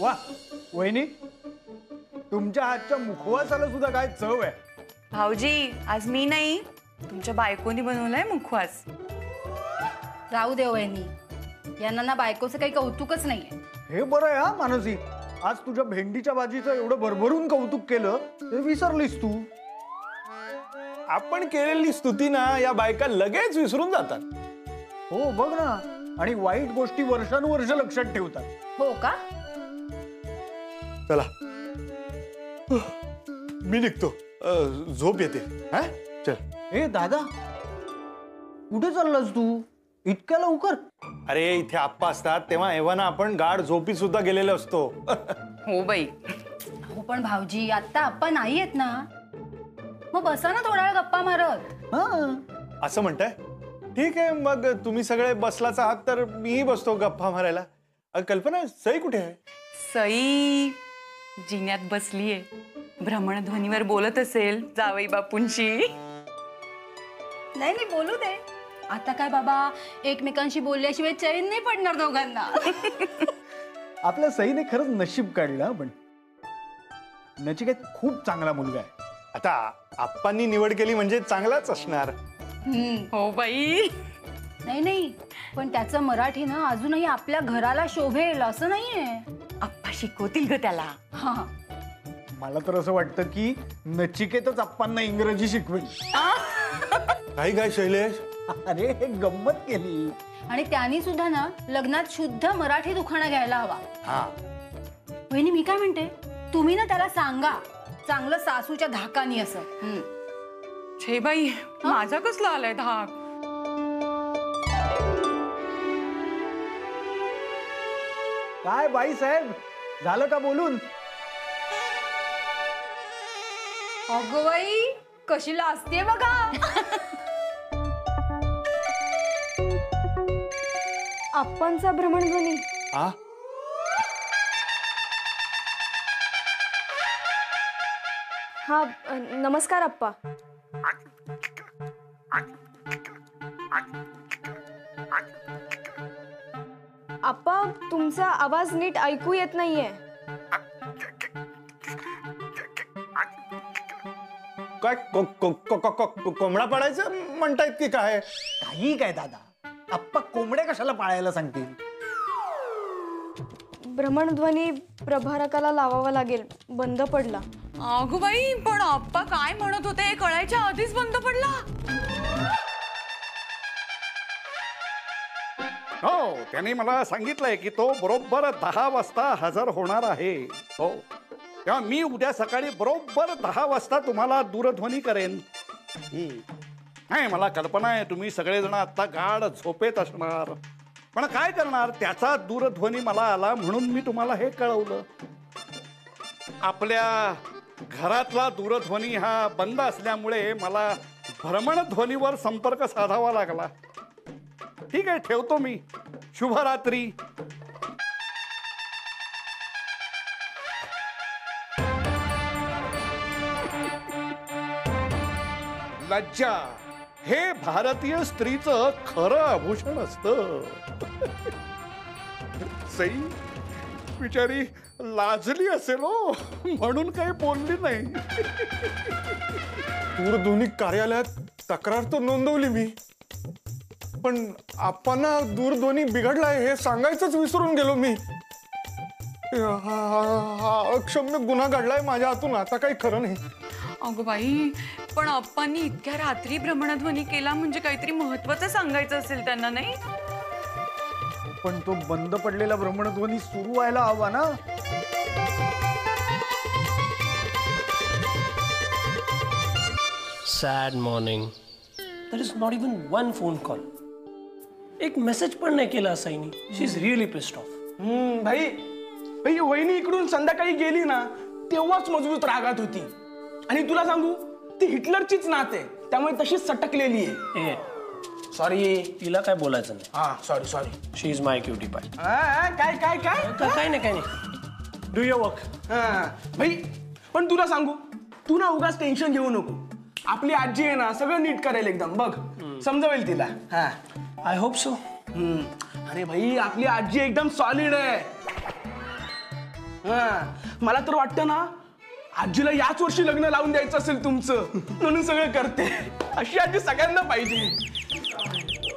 वा वहिनी, तुमच्या हातच्या मुखवासाला सुद्धा काय चव आहे. भाऊजी, आज मी नाही, तुमच्या बायकोनी बनवलाय मुखवास. राहू दे वहिनी, यांना ना बायकोचं काही कौतुकच नाहीये. हे बरं आहे हा मानसी, आज तुझ्या भेंडीच्या भाजीचं एवढं भरभरून कौतुक केलं ते विसरलीस तू. आपण केलेली स्तुती ना या बायका लगेच विसरून जातात. हो बघ ना, आणि वाईट गोष्टी वर्षानुवर्ष लक्षात ठेवतात. हो का? चला मी निघतो, झोप येते. हा चल. ए दादा, कुठे चाललास तू इतक्या लवकर? अरे इथे आप्पा असतात तेव्हा एव्हाना आपण गाढ झोपी सुद्धा गेलेलो असतो. हो बाई. हो पण भाऊजी, आता आपण नाही येत ना, मग बसा ना थोडा वेळ गप्पा मारत. असं म्हणताय? ठीक आहे, मग तुम्ही सगळे बसलाच आहात तर मीही बसतो गप्पा मारायला. कल्पना, सई कुठे आहे? सई जिन्यात बसलीये, भ्रमणध्वनीवर बोलत असेल जावई बापूंशी. नाही नाही, बोलू दे. आता काय बाबा, एकमेकांशी बोलल्याशिवाय चैन नाही पडणार दोघांना. आपल्या सईने खरंच नशीब काढलं. पण नचिकेत खूप चांगला मुलगा आहे. आता आप्पांनी निवड केली म्हणजे चांगलाच असणार. हो बाई. नाही नाही, पण त्याचं मराठी ना अजूनही आपल्या घराला शोभेल असं नाहीये. आप्पा शिकवतील ग त्याला. हा, मला तर असं वाटतं की नचिकेतच आप्पांना इंग्रजी शिकवेल. काही काय शैलेश? अरे हे गंमत केली. आणि त्यांनी सुद्धा ना लग्नात शुद्ध मराठी दुखाणा घ्यायला हवा. हा वहिनी, मी काय म्हणते, तुम्ही ना त्याला सांगा चांगलं सासूच्या धाकानी असं. छे बाई, माझा कसला आलाय धाक? काय बाई साहेब, झालं का बोलून? अगं बाई, कशी लाजते बघा. आप्पांचा भ्रमणध्वनी. हा हा, नमस्कार आप्पा. आप्पा, तुमचा आवाज नीट ऐकू येत नाहीये. काय कोंबडा पाडायचं म्हणतायत की काय? काही काय दादा, आप्पा कोंबड्या कशाला पाळायला सांगतील? भ्रमणध्वनी प्रभारकाला लावावा लागेल, बंद पडला. अगं बाई, पण आप्पा काय म्हणत होते हे कळायच्या आधीच बंद पडला. हो, त्यांनी मला सांगितलंय की तो बरोबर 10 वाजता हजर होणार आहे. हो, तेव्हा मी उद्या सकाळी बरोबर 10 वाजता तुम्हाला दूरध्वनी करेन. नाही, मला कल्पना आहे तुम्ही सगळेजण आता गाढ झोपेत असणार, पण काय करणार, त्याचा दूरध्वनी मला आला म्हणून मी तुम्हाला हे कळवलं. आपल्या घरातला दूरध्वनी हा बंद असल्यामुळे मला भ्रमणध्वनीवर संपर्क साधावा लागला. ठीक आहे, ठेवतो मी. शुभरात्री. लज्जा हे भारतीय स्त्रीचं खरं आभूषण असतं. सई बिचारी लाजली असेल हो, म्हणून काही बोलली नाही. दूरध्वनी कार्यालयात तक्रार तर नोंदवली मी, पण आप्पांना दूरध्वनी बिघडलाय हे सांगायचंच विसरून गेलो मी. हा अक्षम्य गुन्हा घडलाय माझ्या हातून, आता काही खरं नाही. अगं बाई, पण आप्पांनी इतक्या रात्री भ्रमणध्वनी केला म्हणजे काहीतरी महत्वाचं सांगायचं असेल त्यांना, नाही? पण तो बंद पडलेला भ्रमणध्वनी सुरू व्हायला हवा ना. Sad morning. There is not even one phone call. एक मेसेज पण नाही केला साईनी. She is really pissed off. भाई भाई, वहिनी इकडून संध्याकाळी गेली ना तेव्हाच मजबूत रागात होती. आणि तुला सांगू, ती हिटलरचीच नात आहे, त्यामुळे तशीच सटकलेली आहे. सॉरी, तिला काय बोलायचं नाही. हा, sorry sorry. She is my cutie पाय. काय काय काय काय नाही, काय नाही. Do your work. भाई, पण तुला सांगू, तू ना उगाच टेन्शन घेऊ नको. आपली आजी आहे ना, सगळं नीट करेल एकदम. बघ, समजवेल तिला. हा, आय होप सो. अरे भाई, आपली आजी एकदम सॉलिड आहे. मला तर वाटतं ना आजीला याच वर्षी लग्न लावून द्यायचं असेल तुमचं, म्हणून सगळं करते. अशी आजी सगळ्यांना पाहिजे.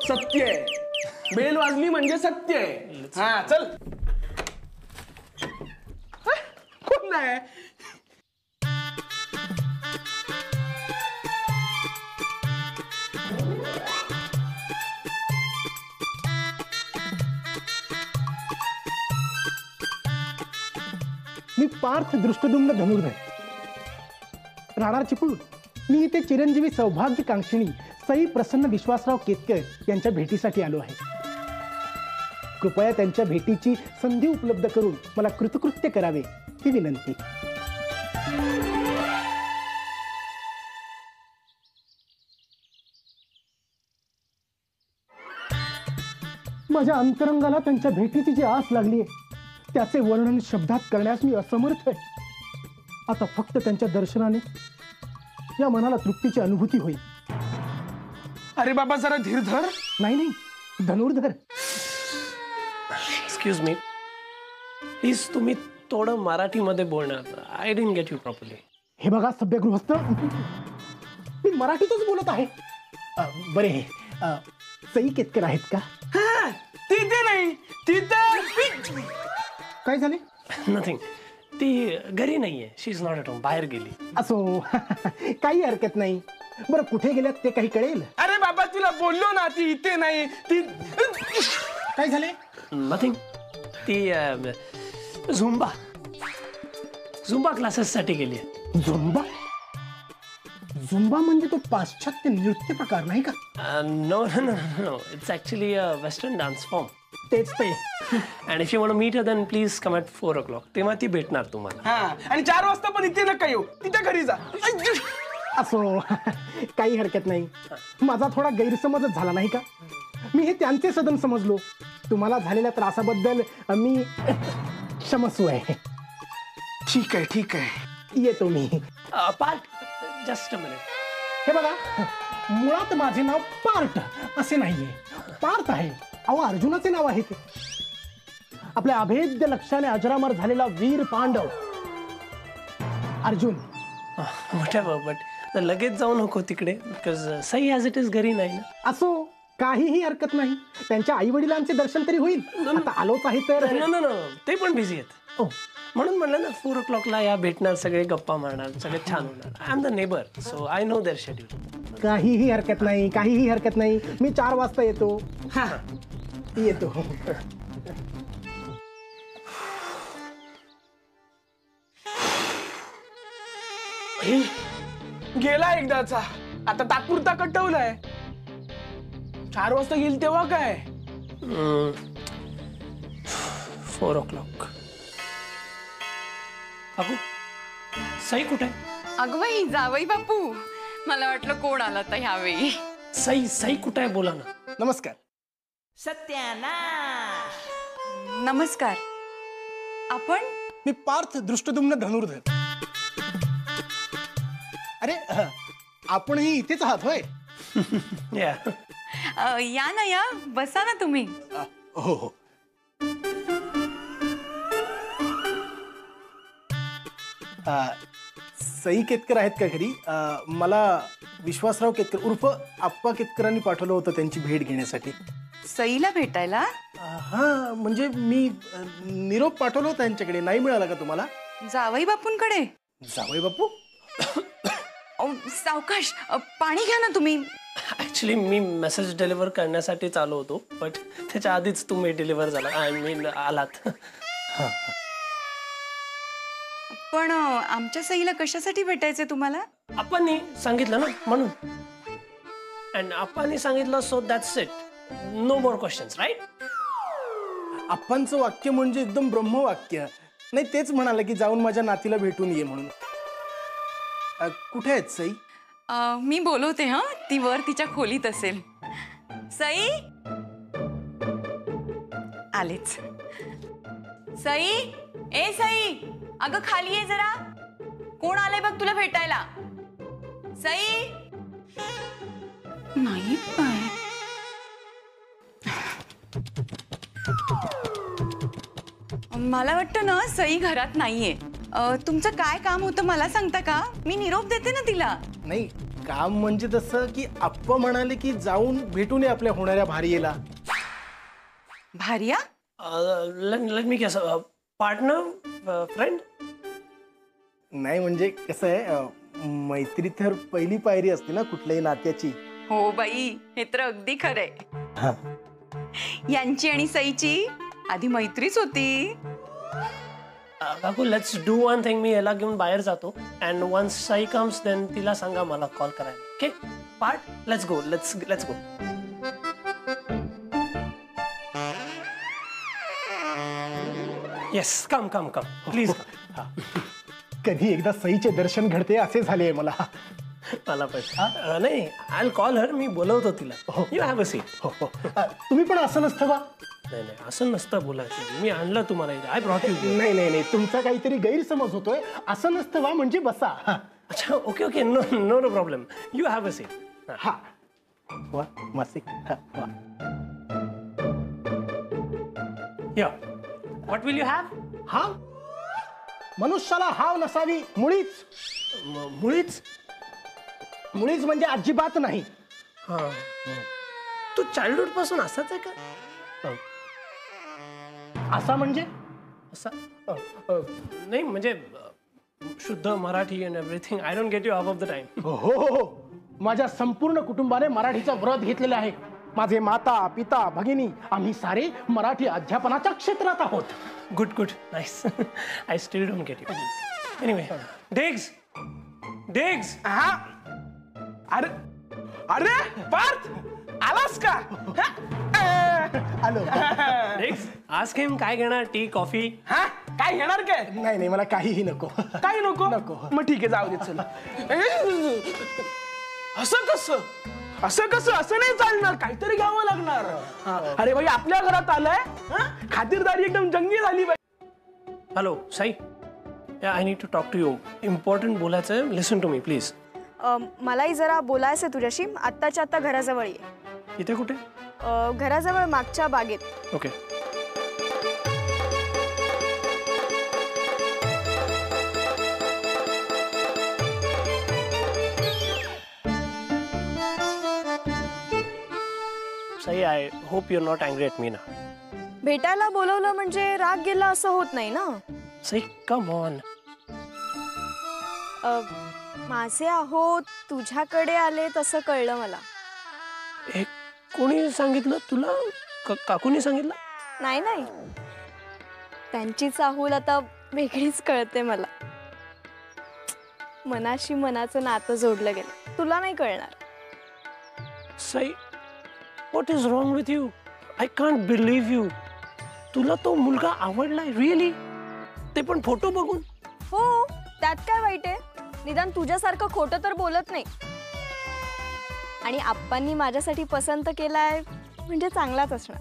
सत्य आहे, बेल वाजली म्हणजे सत्य आहे. हा चल. कोण नाही? मी पार्थ दृष्टदुम्न धनुर्धर, राहणार चिपळूण. मी इथे चिरंजीवी सौभाग्यकांक्षिणी सई प्रसन्न विश्वासराव केतकर यांच्या भेटीसाठी आलो आहे. कृपया त्यांच्या भेटीची संधी उपलब्ध करून मला कृतकृत्य करावे ही विनंती. माझ्या अंतरंगाला त्यांच्या भेटीची जी आस लागली आहे त्याचे वर्णन शब्दात करण्यास मी असमर्थ आहे. आता फक्त त्यांच्या दर्शनाने या मनाला तृप्तीची अनुभूती होईल. अरे बाबा जरा धीर धर. नाही, धनुर्धर. एक्सक्यूज मी प्लीज, तुम्ही थोडं मराठीमध्ये बोलणार. I didn't get you properly. हे बघा सभ्य गृहस्थ, मी मराठीतच बोलत आहे. बरे, सई केतकर आहेत का? तिथे नाही, तिथे. काय झाले? नथिंग. ती घरी नाहीये. शी इज नॉट एट होम. बाहेर गेली. असो, काही हरकत नाही. बरं कुठे गेल्यात ते काही कळेल? अरे बाबा तुला बोललो ना ती इथे नाही. ती काय झाले? नथिंग. ती झुंबा क्लासेससाठी गेली आहे. झुंबा? झुंबा म्हणजे तो पाश्चात्य नृत्य प्रकार नाही का? No no no no, it's actually a western dance form. तेच ते. And if you want to meet her then please come at 4 o'clock. तेव्हा ती भेटणार तुम्हाला. हा, आणि 4 वाजता पण इथे नका येऊ, तिच्या घरी जा. असो, काही हरकत नाही. माझा थोडा गैरसमजच झाला नाही का? मी हे त्यांचे सदन समजलो. तुम्हाला झालेल्या त्रासाबद्दल मी क्षमस्व आहे. ठीक आहे, ठीक आहे. येतो मी. Part, just a minute. हे बघा, मुळात माझे नाव पार्थ असे नाहीये, पार्थ आहे. अहो, अर्जुनाचे नाव आहे ते. आपल्या अभेद्य लक्षाने अजरामर झालेला वीर पांडव अर्जुन. व्हॉटएव्हर, बट लगेच जाऊ नको तिकडे, because Sai as it is घरी नाही ना. असो, काहीही हरकत नाही. त्यांच्या आई वडिलांचे दर्शन तरी होईल. आता आलोच आहे तर. नो नो नो, ते पण बिझी आहेत. ओ, म्हणून म्हणलं ना 4 o'clockला या भेटणार, सगळे गप्पा मारणार, सगळे छान होणार. I am the neighbour, so I know their schedule. काहीही हरकत नाही, काहीही हरकत नाही. मी 4 वाजता येतो. हा, येतो. गेला एकदाचा, आता तात्पुरता कटवलाय. 4 वाजता गेली तेव्हा काय? 4 o'clock. अगो, सई कुठे? अगं बाई, जावई बापू, मला वाटलं कोण आला तर ह्यावेळी. सई कुठे आहे? बोला ना. नमस्कार. नमस्कार. आपण? मी पार्थ दृष्टदुम्न धनुर्धर. अरे, आपणही इथेच आहात होय? या. या ना, या, बसा ना तुम्ही. हो हो. सई केतकर आहेत का घरी? मला विश्वासराव केतकर उर्फ आप्पा केतकरांनी पाठवलं होतं त्यांची भेट घेण्यासाठी. सईला भेटायला? हा, म्हणजे मी निरोप पाठवला होता त्यांच्याकडे. नाही मिळाला का तुम्हाला? जावई बापूंकडे? जावई बापू? सावकाश, पाणी घ्या ना तुम्ही. ऍक्च्युली मी मेसेज डिलिव्हर करण्यासाठीच आलो होतो, बट त्याच्या आधीच तुम्ही डिलिव्हर झाला. आय मीन आलात. पण आमच्या सईला कशासाठी भेटायचंय तुम्हाला? आपण सांगितलं ना म्हणून. अँड आपण सांगितलं, so that's it. No more questions, right? आप्पांचं वाक्य म्हणजे एकदम ब्रह्मवाक्य. नाही, तेच म्हणाला की जाऊन माझ्या नातीला भेटून ये म्हणून. कुठे आहेत सई? मी बोलवते. हा, ती वर तिच्या खोलीत असेल. सई आलेच. सई, ए सई, अगं खाली ये जरा. कोण आलंय बघ तुला भेटायला. सई नाही काय? मला वाटतं ना सई घरात नाहीये. तुमचं काय काम होतं मला सांगता का? मी निरोप देते ना तिला. नाही, काम म्हणजे तसं की आप्पा म्हणाले की जाऊन भेटून ये आपल्या होणाऱ्या भारियेला. भार्या? Let me guess, partner, friend? नाही म्हणजे कसं आहे, मैत्री तर पहिली पायरी असते ना कुठल्याही नात्याची. हो बाई, हे तर अगदी खरंय. यांची आणि सईची आधी मैत्रीच होती. काकू, लेट्स डू वन थिंग. मी याला घेऊन बाहेर जातो and once Sai comes then तिला सांगा मला कॉल करायला. Okay Parth, let's go, let's go. Yes, come please. कधी एकदा सईचे दर्शन घडते असे झाले मला. मला पण नाही, आय कॉल हर. मी बोलवतो तिला. You have a seat. तुम्ही पण असं नसतं बा. नाही, असं नसतं बोलायचं. मी आणलं तुम्हाला इथे. I brought you. नाही, तुमचा काहीतरी गैरसमज होतोय. असं नसतं बा, म्हणजे बसा. अच्छा, okay, no problem. You have a seat. हा वा मासिक. या, व्हॉट विल यू हॅव? हा, मनुष्याला हाव नसावी मुळीच. मुळीच म्हणजे अजिबात नाही. हा, तू चाइल्डहुड पासून असाच आहे का? असा म्हणजे असा नाही, म्हणजे शुद्ध Marathi and everything. I don't get you half of the time. हो, माझ्या संपूर्ण कुटुंबाने मराठीचा व्रत घेतलेला आहे. माझे माता, पिता, भगिनी आम्ही सारे मराठी अध्यापनाच्या क्षेत्रात आहोत. Good, nice. I still don't get you. Anyway, digs. हा, अरे पार्थ, आलास का? आलो. डिग्स, आज काय घेणार? T, coffee? हा, काय घेणार काय? नाही, मला काहीही नको. काही नको? मग ठीक आहे, जाऊ दे, चल. असं कसं असं नाही चालणार. काहीतरी घ्यावं लागणार. अरे भाई, आपल्या घरात आलाय, खातिरदारी एकदम जंगी झाली बाई. Hello Sai, I need to talk to you. Important बोलायचं आहे. Listen to me please. मलाही जरा बोलायचं तुझ्याशी. आत्ताच्या आत्ता घराजवळ ये. इथे कुठे? घराजवळ मागच्या बागेत. Okay. Sai, I hope you are not angry at me ना. भेटायला बोलवलं म्हणजे राग गेला असं होत नाही ना. Sai, come on. माझे आहोत तुझ्याकडे आले तसं कळलं मला. हे कोणी सांगितलं तुला? काकूनी सांगितलं? नाही, त्यांची चाहूल आता वेगळीच कळते मला. मनाशी मनाचं नातं जोडलं गेलं. तुला नाही कळणार. Sai, what is wrong with you? I can't believe you. तुला तो मुलगा आवडलाय रिअली? ते पण फोटो बघून? हो, त्यात काय वाईट आहे? निदान तुझ्यासारखं खोटं तर बोलत नाही. आणि आप्पांनी माझ्यासाठी पसंत केलाय म्हणजे चांगलाच असणार.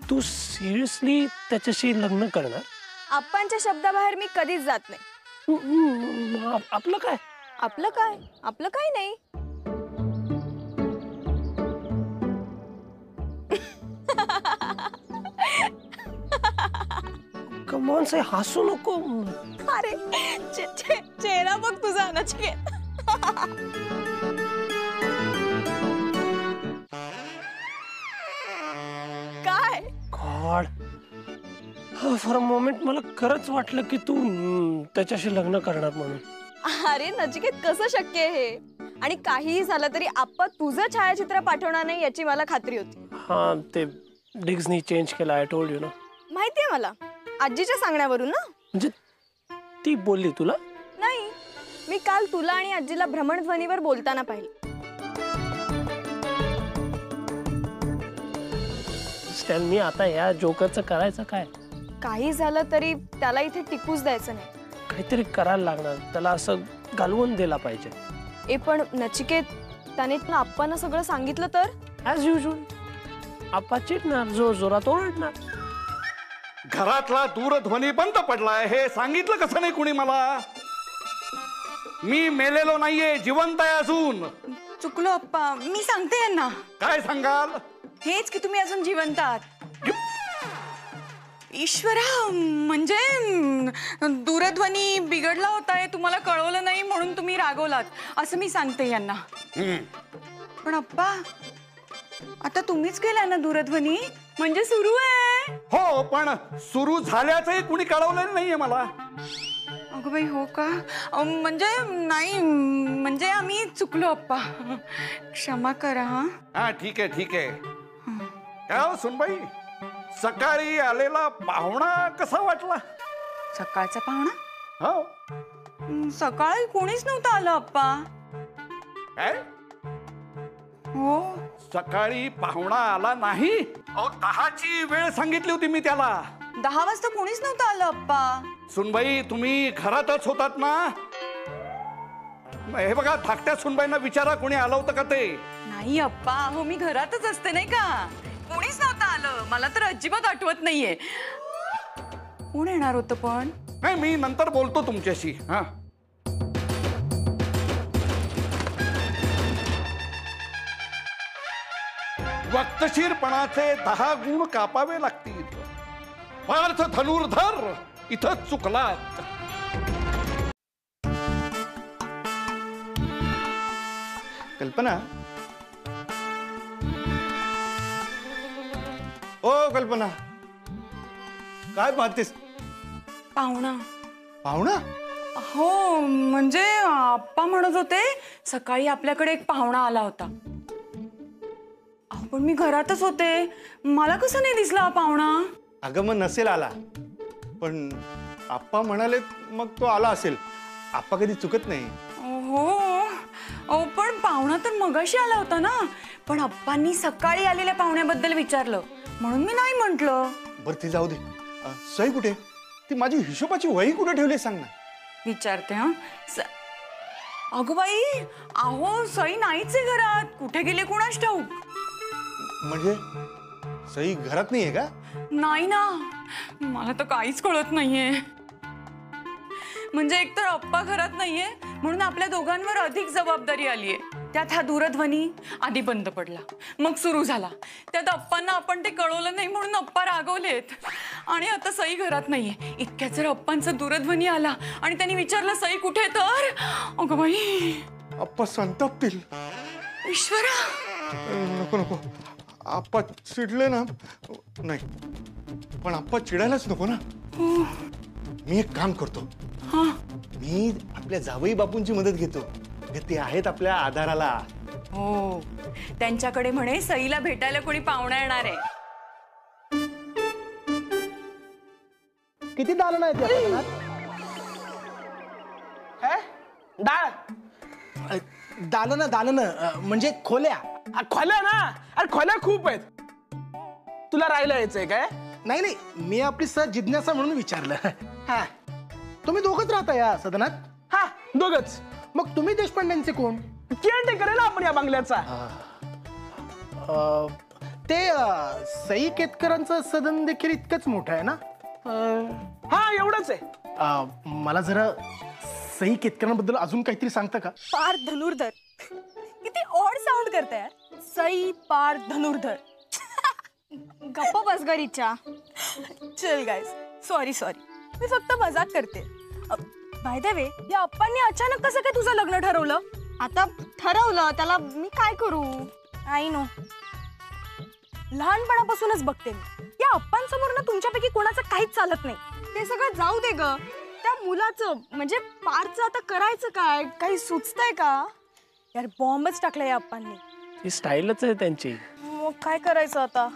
तू सिरियसली त्याच्याशी लग्न करणार? आप्पांच्या शब्दाबाहेर मी कधीच जात नाही. आपलं काय? आपलं काय नाही. कम ऑन साई, हसू नको. अरे चेहरा बघ तुझा नचिकेत. काय? गॉड, फॉर अ मोमेंट मला खरंच वाटलं की तू त्याच्याशी लग्न करणार म्हणून. अरे नचिकेत, कसं शक्य आहे हे? आणि काहीही झालं तरी आप्पा तुझं छायाचित्र पाठवणार नाही याची मला खात्री होती. हा, ते डिग्सनी चेंज केला. आय टोल्ड यू ना. माहितीये मला, आजीच्या सांगण्यावरून ना. म्हणजे ती बोलली तुला? नाही, मी काल तुला आणि आजीला भ्रमणध्वनीवर बोलताना पाहिलं. टेल मी, आता या जोकरचं करायचं काय? काही झालं तरी त्याला इथे टिकूच द्यायचं नाही. काहीतरी करायला लागणार. त्याला असं घालवून दिला पाहिजे. पण नचिकेत, त्याने आप्पांना सगळं सांगितलं तर? ॲज युजल आप्पा चिडणार, जोर जोरात ओरडणार. घरातला दूरध्वनी बंद पडलाय हे सांगितलं कसं नाही कुणी मला? मी मेलेलो नाहीये, जिवंत आहे अजून. चुकलो अप्पा, मी सांगते यांना. काय सांगाल? हेच की तुम्ही अजून जिवंत आहात. ईश्वरा, म्हणजे दूरध्वनी बिघडला होता हे तुम्हाला कळवलं नाही म्हणून तुम्ही रागवलात असं मी सांगते यांना. पण अप्पा आता तुम्हीच केला ना दूरध्वनी, म्हणजे सुरू आहे. हो, पण सुरू झाल्याचंही कुणी कळवलेलं नाहीये मला. अगं बाई, हो का? म्हणजे नाही, म्हणजे आम्ही चुकलो अप्पा, क्षमा करा. हा ठीक आहे ठीक आहे. काय हो सुनबाई, सकाळी आलेला पाहुणा कसा वाटला? सकाळचा पाहुणा? हो. सकाळी कोणीच नव्हतं आलं अप्पा. काय? हो. सकाळी पाहुणा आला नाही? अहो 10ची वेळ सांगितली होती मी त्याला. 10 वाजता कोणीच नव्हतं आलं अप्पा. सुनबाई तुम्ही घरातच होतात ना? हे बघा, धाकट्या सुनबाईंना विचारा कोणी आलं होतं का ते. नाही अप्पा, हो मी घरातच असते नाही का. कोणीच नव्हतं आलं, मला तर अजिबात आठवत नाहीये. कोण येणार होतं पण? नाही, मी नंतर बोलतो तुमच्याशी. हा, वक्तशीरपणाचे 10 गुण कापावे लागतील. पार्थ धनुर्धर इथं चुकलात. कल्पना, ओ कल्पना, काय पाहतेस? पाहुणा. पाहुणा? हो, म्हणजे आप्पा म्हणत होते सकाळी आपल्याकडे एक पाहुणा आला होता. पण मी घरातच होते, मला कसं नाही दिसला हा पाहुणा? अगं मग नसेल आला, पण आप्पा म्हणाले मग तो आला असेल. आप्पा कधी चुकत नाही. हो, पण पाहुणा तर मगाशी आला होता ना. पण आप्पांनी सकाळी आलेल्या पाहुण्याबद्दल विचारलं म्हणून मी नाही म्हंटल. बरं ती जाऊ दे. सई कुठे? ती माझी हिशोबाची वही कुठे ठेवली सांग ना. विचारते. हा, अगं बाई, अहो सई नाहीच आहे घरात. कुठे गेले कोणास ठाऊक. म्हणजे सई घरात नाहीये का? नाही ना, मला तर काहीच कळत नाहीये. म्हणजे एकतर अप्पा घरात नाहीये म्हणून आपल्या दोघांवर अधिक जबाबदारी आलीये. त्यात हा दूरध्वनी आधी बंद पडला, मग सुरू झाला. त्यात अप्पांना आपण ते कळवलं नाही म्हणून अप्पा रागवलेत. आणि आता सई घरात नाहीये. इतक्यात जर अप्पांचा दूरध्वनी आला आणि त्यांनी विचारलं सई कुठे, तर अगं बाई, आप्पा संतापतील. ईश्वरा, नको नको, आप्पा चिडले ना. नाही, पण आप्पा चिडायलाच नको ना. मी एक काम करतो. मी आपल्या जावई बापूंची मदत घेतो. ते आहेत आपल्या आधाराला. हो, त्यांच्याकडे म्हणे सईला भेटायला कोणी पाहुणा येणार आहे. किती दालन आहेत या सदनात? डाळ. दालन म्हणजे खोल्या. खोल्या ना? अरे खोल्या खूप आहेत. तुला राहायला यायचंय काय? नाही नाही, मी आपली सहज जिज्ञासा म्हणून विचारलं. हा, तुम्ही दोघच राहता या सदनात? हा, दोघच. मग तुम्ही देशपांड्यांचे कोण? केअरटेकर आहे ना आपण या बंगल्याचा. ते सई केतकरांचं सदन देखील इतकंच मोठं आहे ना? हा, एवढंच आहे. मला जरा सई केतकरांबद्दल अजून काहीतरी सांगता का? पार्थ धनुर्धर, किती ऑड साऊंड करते यार. सई पार्थ धनुर्धर. गप्प बस गरीच्या. चल गाईज, सॉरी, मी फक्त मजाक करते. बाय द वे, या अप्पांनी अचानक कसं काय तुझं लग्न ठरवलं? आता ठरवलं, त्याला मी काय करू? आई नो, लहानपणापासूनच बघते मी. या अप्पांसमोर ना तुमच्यापैकी कोणाचं काहीच चालत नाही. ते सगळं जाऊ दे ग. त्या मुलाचं म्हणजे पार्थचं आता करायचं काय? काही सुचतंय का? यार बॉम्बच टाकला या अप्पांनी. ती स्टाईलच आहे त्यांची. मग काय करायचं आता?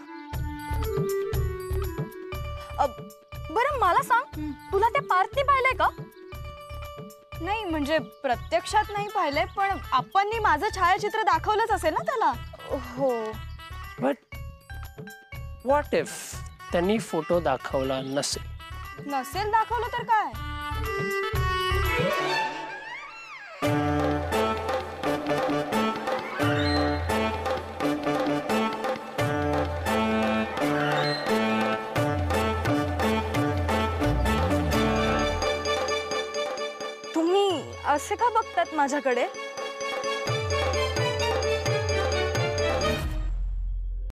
बरं मला सांग, तुला त्या पार्थने पाहिलंय का? नाही म्हणजे प्रत्यक्षात नाही पाहिलंय, पण अप्पांनी माझं छायाचित्र दाखवलंच असेल ना त्याला. हो. बट व्हॉट इफ त्यांनी फोटो दाखवला नसेल? नसेल दाखवलं तर काय? तुम्ही असे का बघतात माझ्याकडे?